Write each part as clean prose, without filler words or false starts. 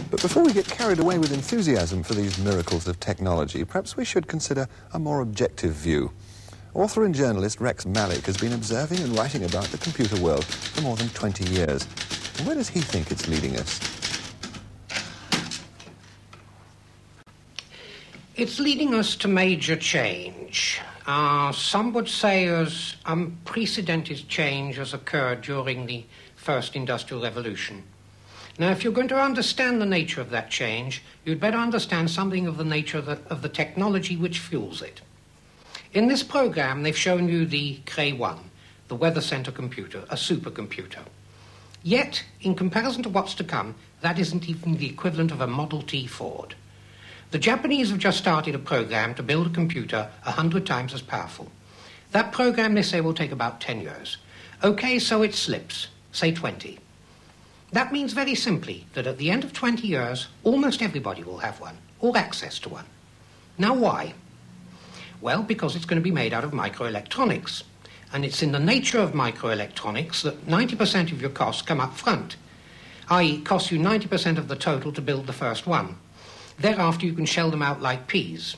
But before we get carried away with enthusiasm for these miracles of technology, perhaps we should consider a more objective view. Author and journalist Rex Malik has been observing and writing about the computer world for more than 20 years. And where does he think it's leading us? It's leading us to major change. Some would say as unprecedented change has occurred during the First Industrial Revolution. Now, if you're going to understand the nature of that change, you'd better understand something of the nature of the technology which fuels it. In this program, they've shown you the Cray 1, the Weather Center computer, a supercomputer. Yet, in comparison to what's to come, that isn't even the equivalent of a Model T Ford. The Japanese have just started a program to build a computer 100 times as powerful. That program, they say, will take about 10 years. Okay, so it slips, say 20. That means very simply that at the end of 20 years, almost everybody will have one, or access to one. Now why? Well, because it's going to be made out of microelectronics. And it's in the nature of microelectronics that 90% of your costs come up front, i.e. it costs you 90% of the total to build the first one. Thereafter, you can shell them out like peas.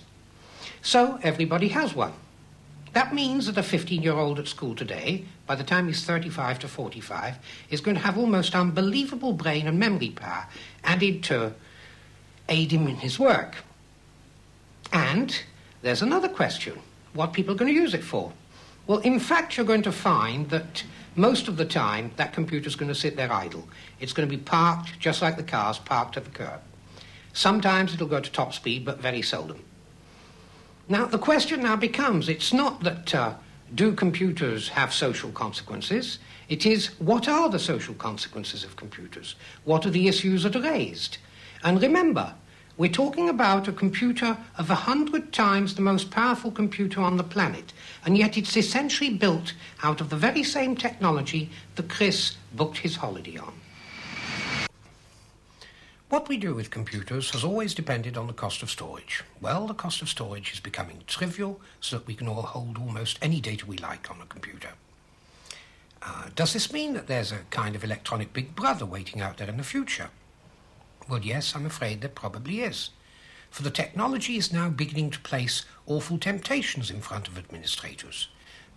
So everybody has one. That means that a 15-year-old at school today, by the time he's 35 to 45, is going to have almost unbelievable brain and memory power added to aid him in his work. And there's another question, what people are going to use it for. Well, in fact, you're going to find that most of the time that computer's going to sit there idle. It's going to be parked just like the cars parked at the curb. Sometimes it'll go to top speed, but very seldom. Now, the question now becomes, it's not that do computers have social consequences? It is, what are the social consequences of computers? What are the issues that are raised? And remember, we're talking about a computer of 100 times the most powerful computer on the planet, and yet it's essentially built out of the very same technology that Chris booked his holiday on. What we do with computers has always depended on the cost of storage. Well, the cost of storage is becoming trivial so that we can all hold almost any data we like on a computer. Does this mean that there's a kind of electronic big brother waiting out there in the future? Well, yes, I'm afraid there probably is. For the technology is now beginning to place awful temptations in front of administrators.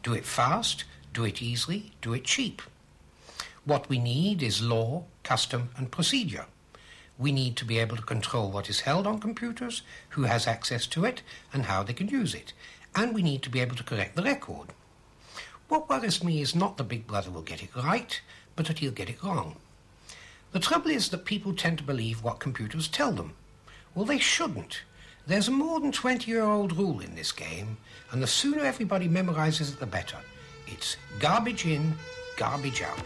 Do it fast, do it easily, do it cheap. What we need is law, custom, and procedure. We need to be able to control what is held on computers, who has access to it, and how they can use it. And we need to be able to correct the record. What worries me is not that Big Brother will get it right, but that he'll get it wrong. The trouble is that people tend to believe what computers tell them. Well, they shouldn't. There's a more than 20-year-old rule in this game, and the sooner everybody memorizes it, the better. It's garbage in, garbage out.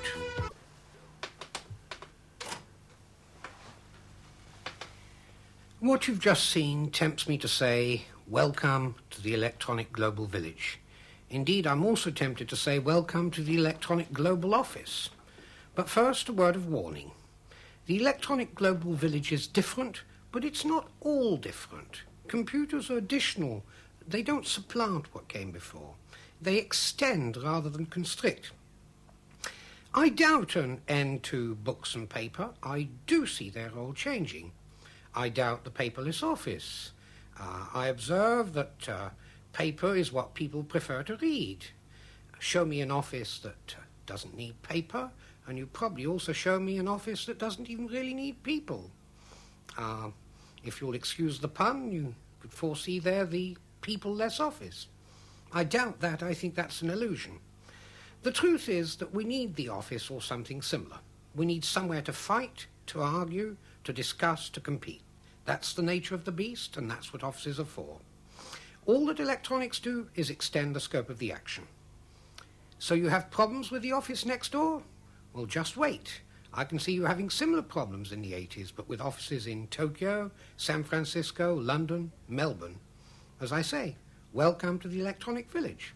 What you've just seen tempts me to say, welcome to the electronic global village. Indeed, I'm also tempted to say, welcome to the electronic global office. But first, a word of warning. The electronic global village is different, but it's not all different. Computers are additional. They don't supplant what came before. They extend rather than constrict. I doubt an end to books and paper. I do see their role changing. I doubt the paperless office. I observe that paper is what people prefer to read. Show me an office that doesn't need paper, and you probably also show me an office that doesn't even really need people. If you'll excuse the pun, you could foresee there the people-less office. I doubt that. I think that's an illusion. The truth is that we need the office or something similar. We need somewhere to fight, to argue, to discuss, to compete. That's the nature of the beast, and that's what offices are for. All that electronics do is extend the scope of the action. So you have problems with the office next door? Well, just wait. I can see you having similar problems in the 80s, but with offices in Tokyo, San Francisco, London, Melbourne. As I say, welcome to the electronic village.